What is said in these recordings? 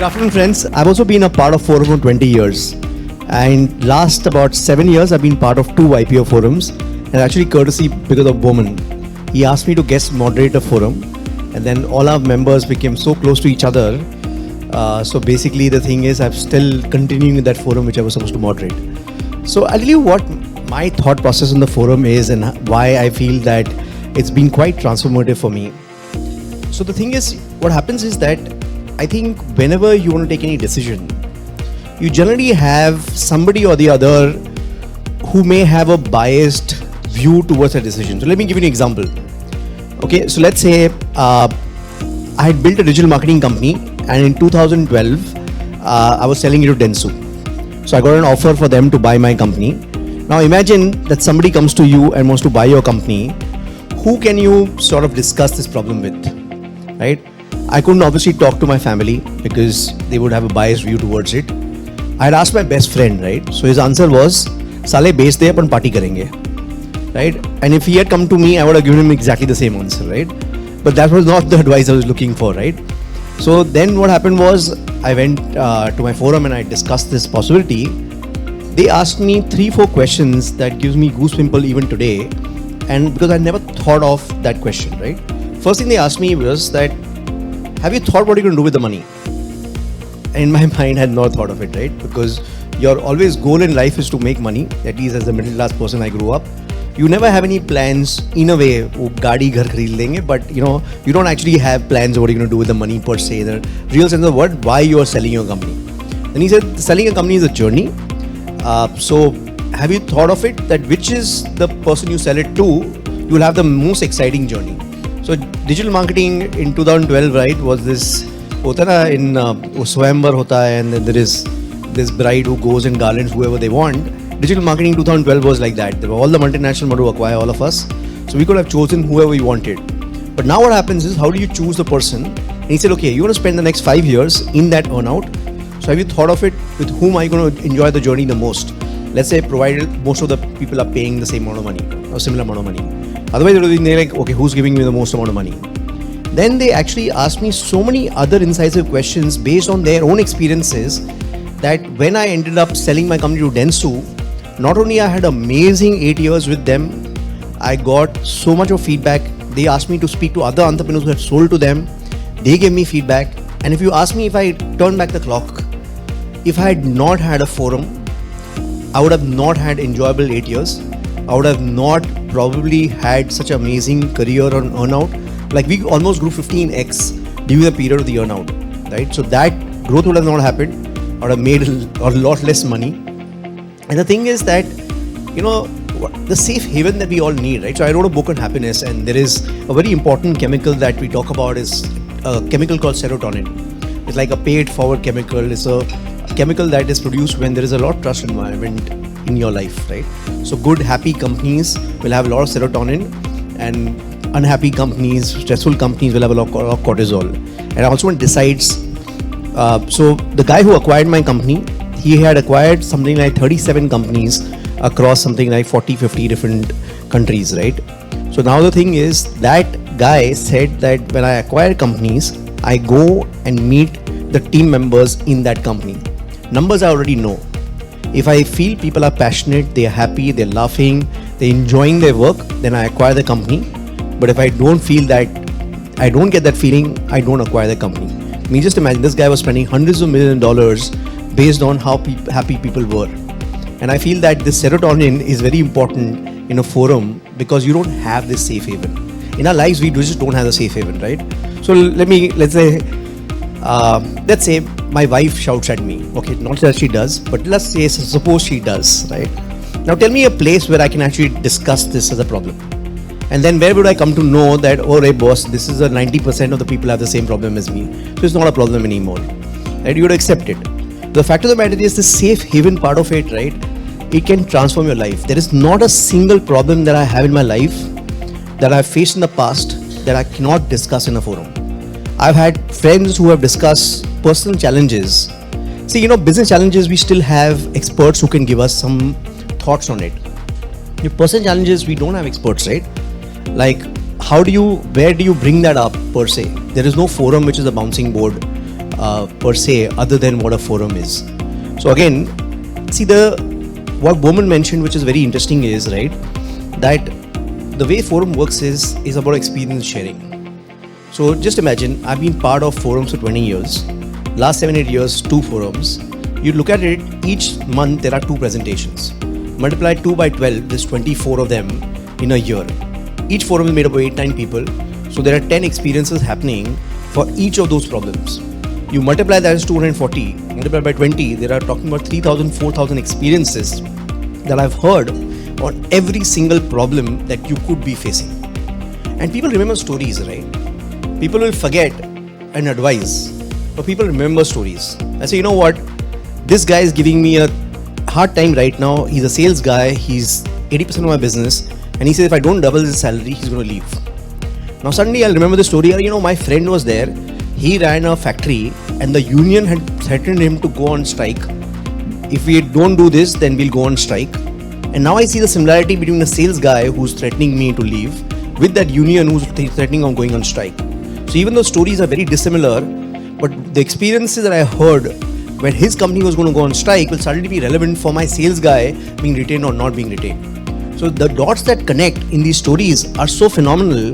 Good afternoon, friends. I've also been a part of forum for 20 years. And last about 7 years, I've been part of 2 IPO forums. And actually courtesy because of Bowman. He asked me to guest moderate a forum. And then all our members became so close to each other. So basically the thing is, I'm still continuing in that forum which I was supposed to moderate. So I'll tell you what my thought process on the forum is and why I feel that it's been quite transformative for me. So the thing is, what happens is that I think whenever you want to take any decision, you generally have somebody or the other who may have a biased view towards a decision. So let me give you an example. Okay, so let's say I had built a digital marketing company, and in 2012, I was selling it to Dentsu. So I got an offer for them to buy my company. Now imagine that somebody comes to you and wants to buy your company. Who can you sort of discuss this problem with, right? I couldn't obviously talk to my family because they would have a biased view towards it. I had asked my best friend, right? So his answer was, "Sale beच de, apan party karenge," right? And if he had come to me, I would have given him exactly the same answer, right? But that was not the advice I was looking for, right? So then what happened was, I went to my forum and I discussed this possibility. They asked me 3-4 questions that gives me goosebumps even today, and because I never thought of that question, right? First thing they asked me was that, have you thought what you're going to do with the money? And in my mind, I had not thought of it, right? Because your always goal in life is to make money, at least as a middle class person I grew up. You never have any plans in a way, gaadi ghar khareed lenge, but you don't actually have plans of what you're going to do with the money per se. The real sense of the word, why you are selling your company. Then he said, selling a company is a journey. So have you thought of it, that which is the person you sell it to, you will have the most exciting journey. So digital marketing in 2012, right, was this, hota na in Swayamvar hota hai, and then there is this bride who goes and garlands whoever they want. Digital marketing in 2012 was like that. There were all the multinational wanted to acquire all of us. So we could have chosen whoever we wanted. But now what happens is, how do you choose the person? And he said, okay, you want to spend the next 5 years in that earnout. So have you thought of it, with whom are you going to enjoy the journey the most? Let's say provided most of the people are paying the same amount of money or similar amount of money. Otherwise they're like, okay, who's giving me the most amount of money? Then they actually asked me so many other incisive questions based on their own experiences, that when I ended up selling my company to Dentsu, not only I had amazing 8 years with them, I got so much of feedback. They asked me to speak to other entrepreneurs who had sold to them. They gave me feedback. And if you ask me, if I turn back the clock, if I had not had a forum, I would have not had enjoyable 8 years. I would have not probably had such amazing career on earnout. Like we almost grew 15x during the period of the earnout, right? So that growth would have not happened. I would have made a lot less money. And the thing is that, the safe haven that we all need, right? So I wrote a book on happiness, and there is a very important chemical that we talk about is a chemical called serotonin. It's like a paid forward chemical. It's a chemical that is produced when there is a lot of trust environment in your life, right? So good, happy companies will have a lot of serotonin, and unhappy companies, stressful companies will have a lot of cortisol. And also one decides, so the guy who acquired my company, he had acquired something like 37 companies across something like 40-50 different countries, right? So now the thing is, that guy said that when I acquire companies, I go and meet the team members in that company. Numbers I already know. If I feel people are passionate, they're happy, they're laughing, they're enjoying their work, then I acquire the company. But if I don't feel that, I don't get that feeling, I don't acquire the company. I mean, just imagine, this guy was spending hundreds of millions of dollars based on how happy people were. And I feel that this serotonin is very important in a forum, because you don't have this safe haven. In our lives, we just don't have a safe haven, right? So let's say my wife shouts at me. Okay, not that she does, but suppose she does, right? Now tell me a place where I can actually discuss this as a problem. And then where would I come to know that, oh, hey boss, this is 90% of the people have the same problem as me. So it's not a problem anymore, right? You would accept it. The fact of the matter is, the safe haven part of it, right? It can transform your life. There is not a single problem that I have in my life that I've faced in the past that I cannot discuss in a forum. I've had friends who have discussed personal challenges. See, business challenges, we still have experts who can give us some thoughts on it. Your personal challenges, we don't have experts, right? Like, where do you bring that up per se? There is no forum which is a bouncing board. per se, other than what a forum is. So again, see what Bowman mentioned, which is very interesting, is right that the way forum works is about experience sharing. So just imagine, I've been part of forums for 20 years. Last 7-8 years, 2 forums. You look at it, each month there are 2 presentations. Multiply 2 by 12, there's 24 of them in a year. Each forum is made up of 8-9 people. So there are 10 experiences happening for each of those problems. You multiply that as 240, multiply by 20, there are talking about 3,000, 4,000 experiences that I've heard on every single problem that you could be facing. And people remember stories, right? People will forget and advise, but people remember stories. I say, you know what? This guy is giving me a hard time right now. He's a sales guy. He's 80% of my business. And he says, if I don't double his salary, he's going to leave. Now suddenly I'll remember the story. You know, my friend was there. He ran a factory and the union had threatened him to go on strike. If we don't do this, then we'll go on strike. And now I see the similarity between the sales guy who's threatening me to leave with that union who's threatening on going on strike. So even though stories are very dissimilar, but the experiences that I heard when his company was going to go on strike will suddenly be relevant for my sales guy being retained or not being retained. So the dots that connect in these stories are so phenomenal.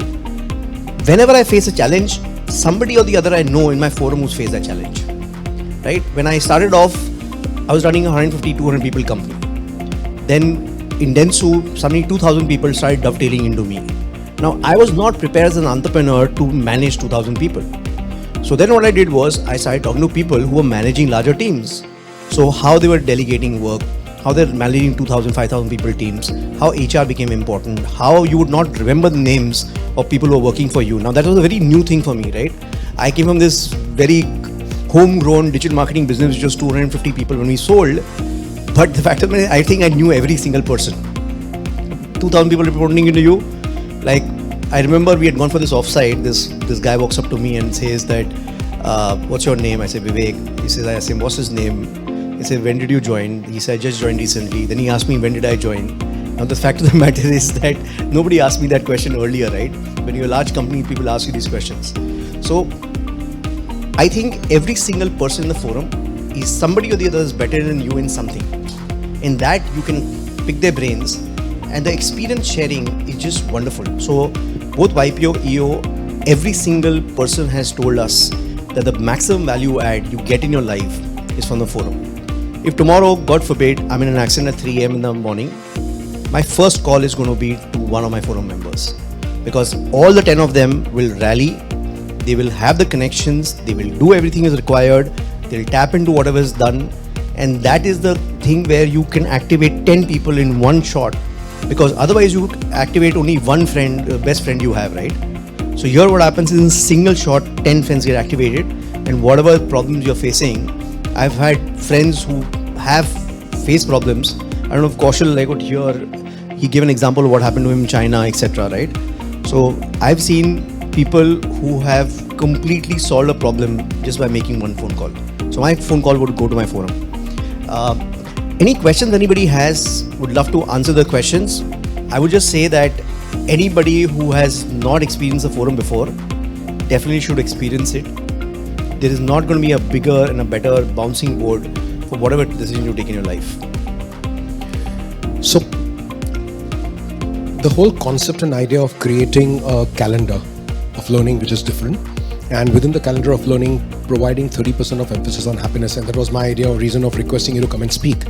Whenever I face a challenge, somebody or the other I know in my forum who's faced that challenge. Right? When I started off, I was running a 150, 200 people company. Then in Dentsu, suddenly 2,000 people started dovetailing into me. Now, I was not prepared as an entrepreneur to manage 2,000 people. So then what I did was I started talking to people who were managing larger teams. So how they were delegating work, how they're managing 2,000, 5,000 people teams, how HR became important, how you would not remember the names of people who were working for you. Now that was a very new thing for me, right? I came from this very homegrown digital marketing business, which was 250 people when we sold. But the fact of it is, I think I knew every single person. 2,000 people reporting into you. Like, I remember we had gone for this offsite. This guy walks up to me and says that, what's your name? I say, Vivek. He says, I asked him, what's his name? He said, when did you join? He said, I just joined recently. Then he asked me, when did I join? Now the fact of the matter is that nobody asked me that question earlier, right? When you're a large company, people ask you these questions. So I think every single person in the forum is somebody or the other is better than you in something. In that you can pick their brains, and the experience sharing is just wonderful. So both YPO, EO, every single person has told us that the maximum value add you get in your life is from the forum. If tomorrow, God forbid, I'm in an accident at 3 a.m. in the morning, my first call is going to be to one of my forum members, because all the 10 of them will rally, they will have the connections, they will do everything is required, they'll tap into whatever is done, and that is the thing where you can activate 10 people in one shot, because otherwise you activate only one friend, best friend you have, right? So here what happens is in a single shot, 10 friends get activated, and whatever problems you're facing, I've had friends who have faced problems. I don't know if Kaushal, I could hear, he gave an example of what happened to him in China, etc., right? So I've seen people who have completely solved a problem just by making one phone call. So my phone call would go to my forum. Any questions anybody has, would love to answer the questions. I would just say that anybody who has not experienced a forum before definitely should experience it. There is not going to be a bigger and a better bouncing board for whatever decision you take in your life. So the whole concept and idea of creating a calendar of learning which is different, and within the calendar of learning providing 30% of emphasis on happiness, and that was my idea or reason of requesting you to come and speak.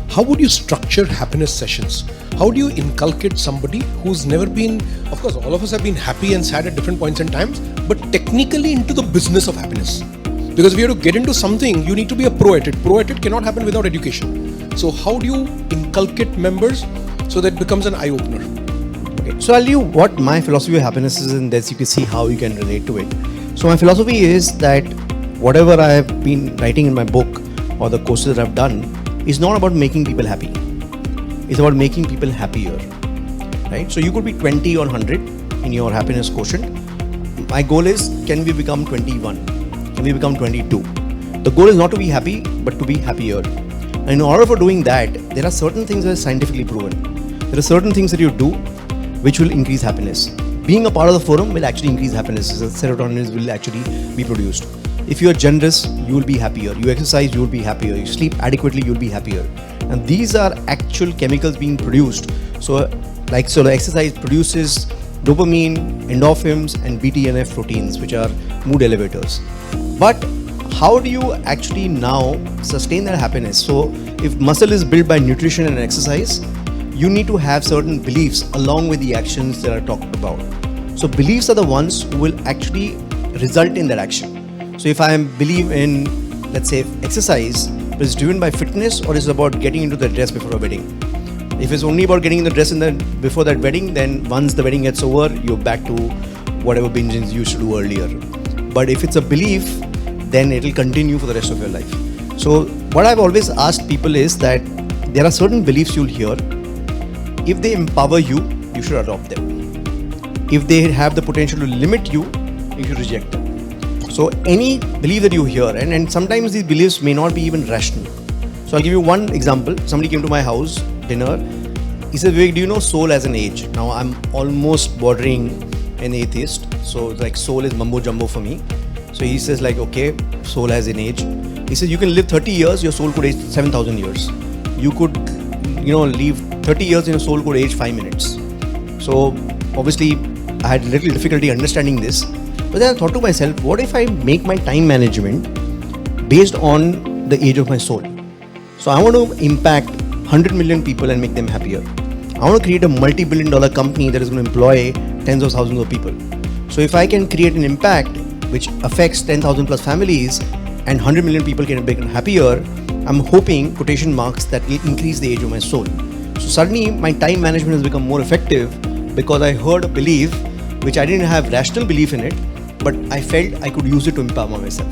How would you structure happiness sessions? How do you inculcate somebody who's never been, of course all of us have been happy and sad at different points in times, but technically into the business of happiness? Because if you have to get into something, you need to be a pro at it. Pro at it cannot happen without education. So how do you inculcate members so that it becomes an eye-opener? Okay, so I'll tell you what my philosophy of happiness is, and this you can see how you can relate to it. So my philosophy is that whatever I have been writing in my book or the courses that I've done is not about making people happy. It's about making people happier, right? So you could be 20 or 100 in your happiness quotient. My goal is, can we become 21? Can we become 22? The goal is not to be happy, but to be happier. And in order for doing that, there are certain things that are scientifically proven. There are certain things that you do which will increase happiness. Being a part of the forum will actually increase happiness. Serotonin will actually be produced. If you are generous, you will be happier. You exercise, you will be happier. You sleep adequately, you will be happier. And these are actual chemicals being produced. So the exercise produces dopamine, endorphins, and BDNF proteins, which are mood elevators. But how do you actually now sustain that happiness? So if muscle is built by nutrition and exercise, you need to have certain beliefs along with the actions that are talked about. So beliefs are the ones who will actually result in that action. So if I believe in, let's say, exercise, but it's driven by fitness or is about getting into the dress before a wedding. If it's only about getting in the dress before that wedding, then once the wedding gets over, you're back to whatever binges you used to do earlier. But if it's a belief, then it will continue for the rest of your life. So what I've always asked people is that there are certain beliefs you'll hear. If they empower you, you should adopt them. If they have the potential to limit you, you should reject them. So any belief that you hear, and sometimes these beliefs may not be even rational. So I'll give you one example. Somebody came to my house, dinner. He said, Vivek, do you know soul has an age? Now I'm almost bordering an atheist. So like soul is mumbo jumbo for me. So he says like, okay, soul has an age. He says you can live 30 years, your soul could age 7,000 years. You could, live 30 years and your soul could age 5 minutes. So obviously I had little difficulty understanding this. But then I thought to myself, what if I make my time management based on the age of my soul? So I want to impact 100 million people and make them happier. I want to create a multi-billion-dollar company that is going to employ tens of thousands of people. So if I can create an impact which affects 10,000 plus families and 100 million people can become happier, I'm hoping, quotation marks, that will increase the age of my soul. So suddenly my time management has become more effective because I heard a belief which I didn't have rational belief in it, but I felt I could use it to empower myself.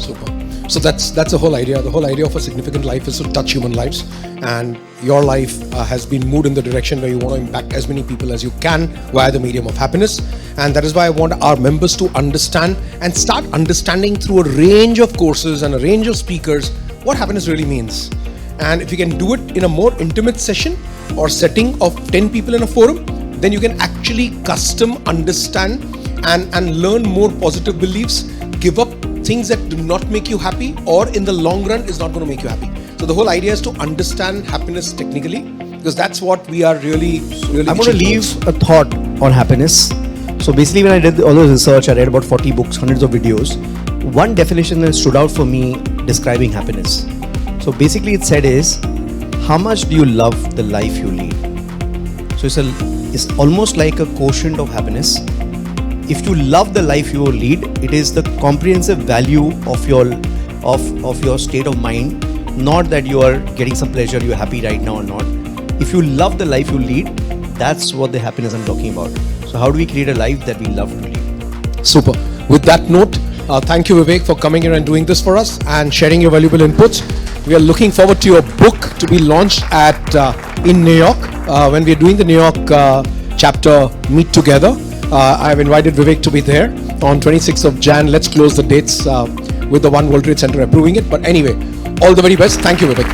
Super. So that's the whole idea. The whole idea of a significant life is to touch human lives, and your life has been moved in the direction where you want to impact as many people as you can via the medium of happiness. And that is why I want our members to understand and start understanding through a range of courses and a range of speakers what happiness really means. And if you can do it in a more intimate session or setting of 10 people in a forum, then you can actually custom understand and learn more positive beliefs, give up things that do not make you happy or in the long run is not going to make you happy. So the whole idea is to understand happiness technically, because that's what we are really I'm going to leave a thought on happiness. So basically when I did all the research, I read about 40 books, hundreds of videos. One definition that stood out for me describing happiness. So basically it said is, how much do you love the life you lead? So it's almost like a quotient of happiness. If you love the life you lead, it is the comprehensive value of your state of mind, not that you are getting some pleasure, you're happy right now or not. If you love the life you lead, that's what the happiness I'm talking about. So how do we create a life that we love to lead? Super. With that note, thank you Vivek for coming here and doing this for us and sharing your valuable inputs. We are looking forward to your book to be launched in New York when we are doing the New York chapter Meet Together. I have invited Vivek to be there on 26th of Jan. Let's close the dates with the One World Trade Center approving it. But anyway, all the very best. Thank you, Vivek.